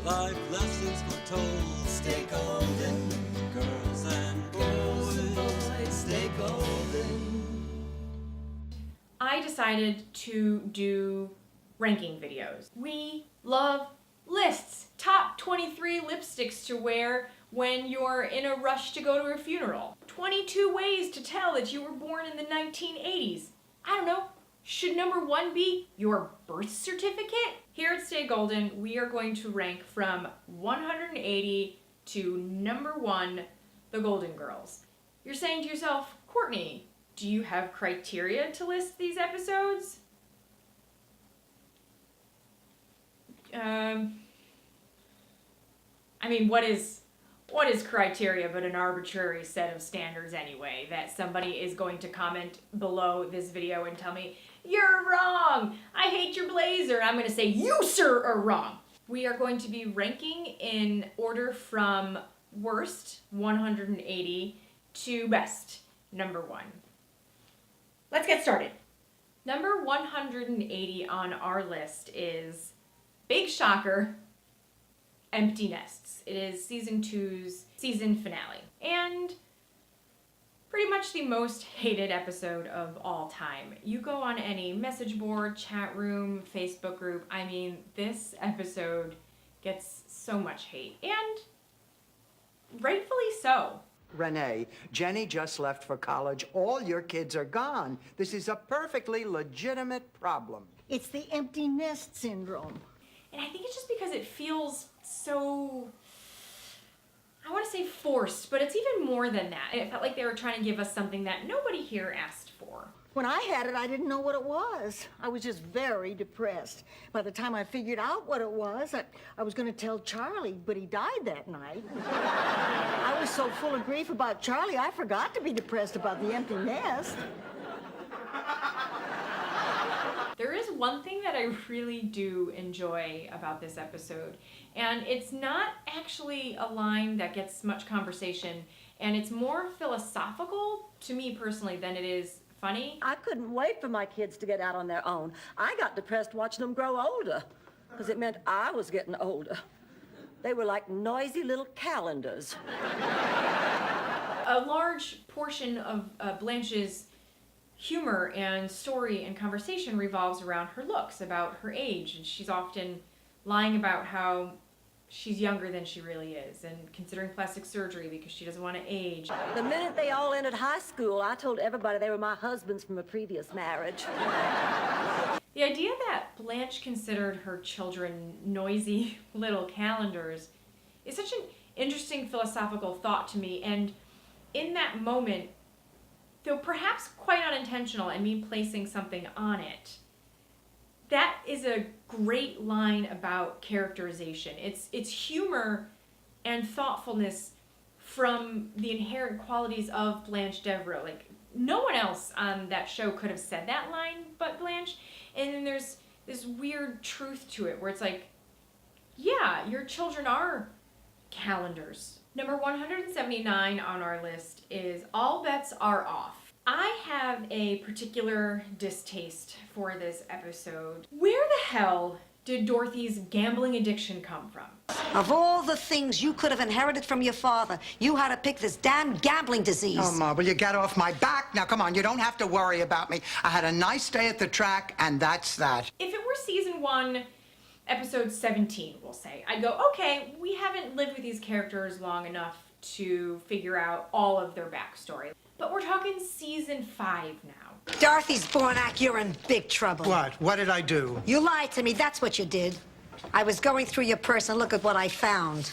life lessons foretold. Stay golden, girls and boys, stay golden. I decided to do ranking videos. We love lists. Top 23 lipsticks to wear when you're in a rush to go to a funeral. 22 ways to tell that you were born in the 1980s. I don't know. Should number 1 be your birth certificate? Here at Stay Golden, we are going to rank from 180 to number 1, the Golden Girls. You're saying to yourself, Courtney, do you have criteria to list these episodes? I mean, what is criteria but an arbitrary set of standards anyway, that somebody is going to comment below this video and tell me, you're wrong, I hate your blazer, I'm going to say, you sir are wrong. We are going to be ranking in order from worst, 180, to best, number 1. Let's get started. Number 180 on our list is, big shocker, Empty Nests. It is season 2's season finale. And pretty much the most hated episode of all time. You go on any message board, chat room, Facebook group, I mean, this episode gets so much hate. And rightfully so. Renee, Jenny just left for college. All your kids are gone. This is a perfectly legitimate problem. It's the empty nest syndrome. And I think it's just because it feels so, I want to say forced, but it's even more than that. It felt like they were trying to give us something that nobody here asked for. When I had it, I didn't know what it was. I was just very depressed. By the time I figured out what it was, I was going to tell Charlie, but he died that night. I was so full of grief about Charlie, I forgot to be depressed about the empty nest. There is one thing that I really do enjoy about this episode, and it's not actually a line that gets much conversation, and it's more philosophical to me personally than it is funny. I couldn't wait for my kids to get out on their own. I got depressed watching them grow older, because it meant I was getting older. They were like noisy little calendars. A large portion of Blanche's humor and story and conversation revolves around her looks, about her age, and she's often lying about how she's younger than she really is and considering plastic surgery because she doesn't want to age. The minute they all entered high school, I told everybody they were my husbands from a previous marriage. The idea that Blanche considered her children noisy little calendars is such an interesting philosophical thought to me, and in that moment, though perhaps quite unintentional and me placing something on it, that is a great line about characterization. It's humor and thoughtfulness from the inherent qualities of Blanche Devereaux. Like, no one else on that show could have said that line but Blanche. And then there's this weird truth to it where it's like, yeah, your children are calendars. Number 179 on our list is All Bets Are Off. I have a particular distaste for this episode. Where the hell did Dorothy's gambling addiction come from? Of all the things you could have inherited from your father, you had to pick this damn gambling disease. Oh, Ma, will you get off my back? Now, come on, you don't have to worry about me. I had a nice day at the track, and that's that. If it were season 1, episode 17, we'll say, I'd go, okay, we haven't lived with these characters long enough to figure out all of their backstory. But we're talking season 5 now. Dorothy Zbornak, you're in big trouble. What? What did I do? You lied to me, that's what you did. I was going through your purse and look at what I found.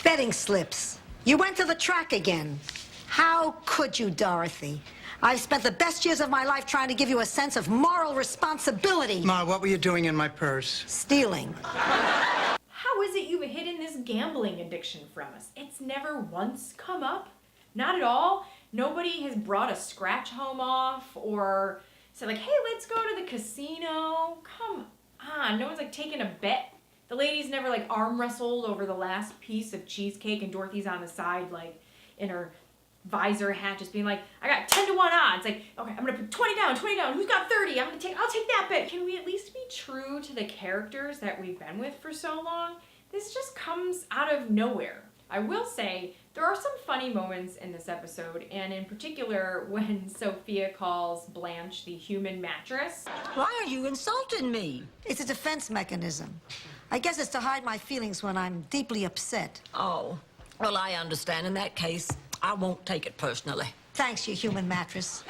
Betting slips. You went to the track again. How could you, Dorothy? I've spent the best years of my life trying to give you a sense of moral responsibility. Ma, what were you doing in my purse? Stealing. How is it you've hidden this gambling addiction from us? It's never once come up. Not at all. Nobody has brought a scratch home off or said like, hey, let's go to the casino. Come on. No one's like taking a bet. The lady's never like arm wrestled over the last piece of cheesecake and Dorothy's on the side like in her visor hat just being like, I got 10 to 1 odds. Like, okay, I'm gonna put 20 down. Who's got 30? I'll take that bet. Can we at least be true to the characters that we've been with for so long? this just comes out of nowhere. I will say, there are some funny moments in this episode, and in particular when Sophia calls Blanche the human mattress. Why are you insulting me? It's a defense mechanism. I guess it's to hide my feelings when I'm deeply upset. Oh, well, I understand. In that case, I won't take it personally. Thanks, you human mattress.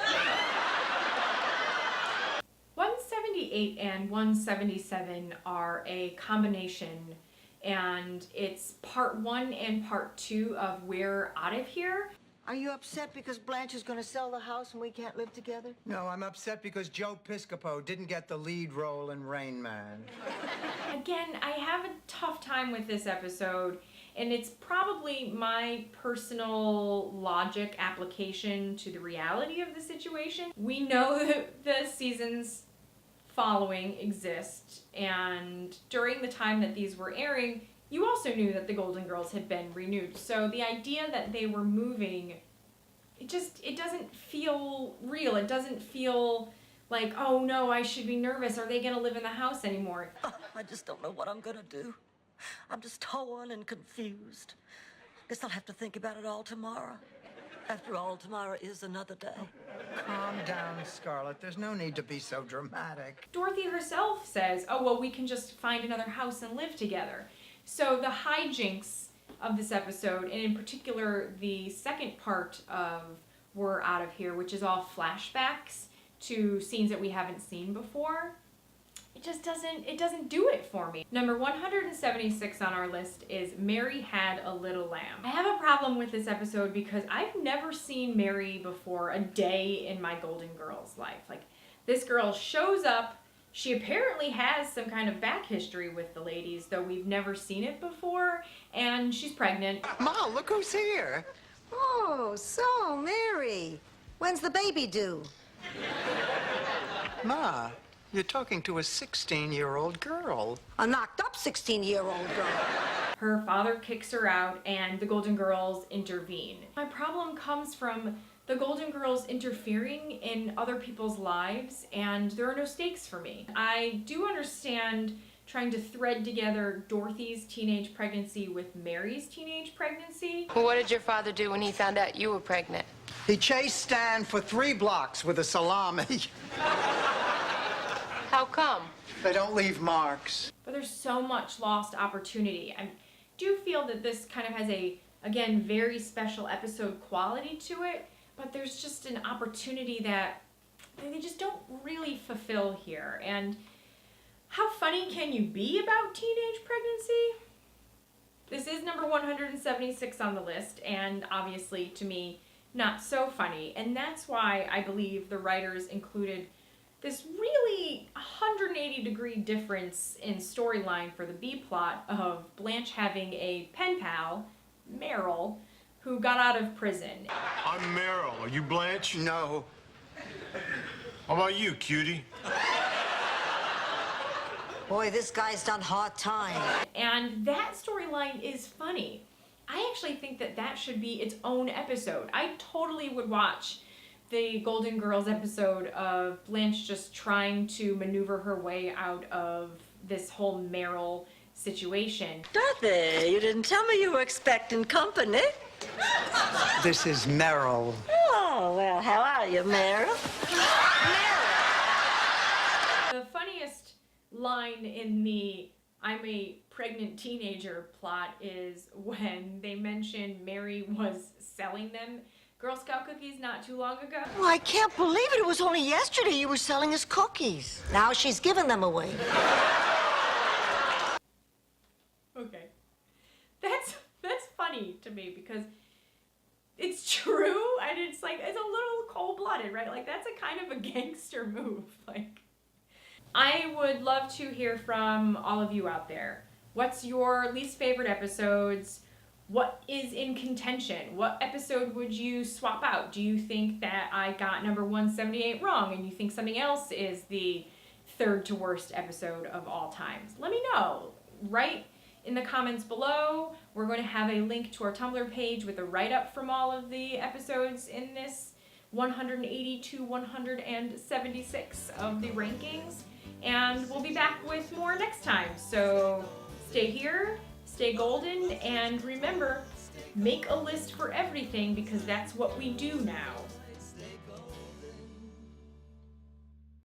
178 and 177 are a combination, and it's part 1 and part 2 of We're Outta Here. Are you upset because Blanche is going to sell the house and we can't live together? No, I'm upset because Joe Piscopo didn't get the lead role in Rain Man. Again, I have a tough time with this episode, and it's probably my personal logic application to the reality of the situation. We know that the seasons following exist, and during the time that these were airing, you also knew that the Golden Girls had been renewed. So the idea that they were moving, it doesn't feel real. It doesn't feel like, oh no, I should be nervous. Are they gonna live in the house anymore? I just don't know what I'm gonna do. I'm just torn and confused. Guess I'll have to think about it all tomorrow. After all, tomorrow is another day. Calm down, Scarlett. There's no need to be so dramatic. Dorothy herself says, oh, well, we can just find another house and live together. So the hijinks of this episode, and in particular the second part of We're Out of Here, which is all flashbacks to scenes that we haven't seen before, it doesn't do it for me. Number 176 on our list is Mary Had a Little Lamb. I have a problem with this episode because I've never seen Mary before a day in my Golden Girls life. Like, this girl shows up, she apparently has some kind of back history with the ladies, though we've never seen it before, and she's pregnant. Ma, look who's here. Oh, so, Mary. When's the baby due? Ma, you're talking to a 16-year-old girl. A knocked-up 16-year-old girl. Her father kicks her out, and the Golden Girls intervene. My problem comes from the Golden Girls interfering in other people's lives, and there are no stakes for me. I do understand trying to thread together Dorothy's teenage pregnancy with Mary's teenage pregnancy. Well, what did your father do when he found out you were pregnant? He chased Stan for 3 blocks with a salami. How come? They don't leave marks. But there's so much lost opportunity. I do feel that this kind of has a, again, very special episode quality to it, but there's just an opportunity that they just don't really fulfill here. And how funny can you be about teenage pregnancy? This is number 176 on the list, and obviously, to me, not so funny. And that's why I believe the writers included this really 180-degree difference in storyline for the B-plot of Blanche having a pen pal, Meryl, who got out of prison. I'm Meryl. Are you Blanche? No. How about you, cutie? Boy, this guy's done hard time. And that storyline is funny. I actually think that that should be its own episode. I totally would watch the Golden Girls episode of Blanche just trying to maneuver her way out of this whole Meryl situation. Dorothy, you didn't tell me you were expecting company. This is Meryl. Oh, well, how are you, Meryl? The funniest line in the I'm a pregnant teenager plot is when they mention Mary was selling them Girl Scout cookies not too long ago. Well, I can't believe it. It was only yesterday you were selling us cookies. Now she's giving them away. Okay. That's funny to me because it's true, and it's like, it's a little cold-blooded, right? Like, that's a kind of a gangster move. Like, I would love to hear from all of you out there. What's your least favorite episodes? What is in contention? What episode would you swap out? Do you think that I got number 178 wrong and you think something else is the third to worst episode of all times? Let me know. Write in the comments below. We're going to have a link to our Tumblr page with a write-up from all of the episodes in this 180 to 176 of the rankings. And we'll be back with more next time. So stay here, stay golden, and remember, make a list for everything because that's what we do now.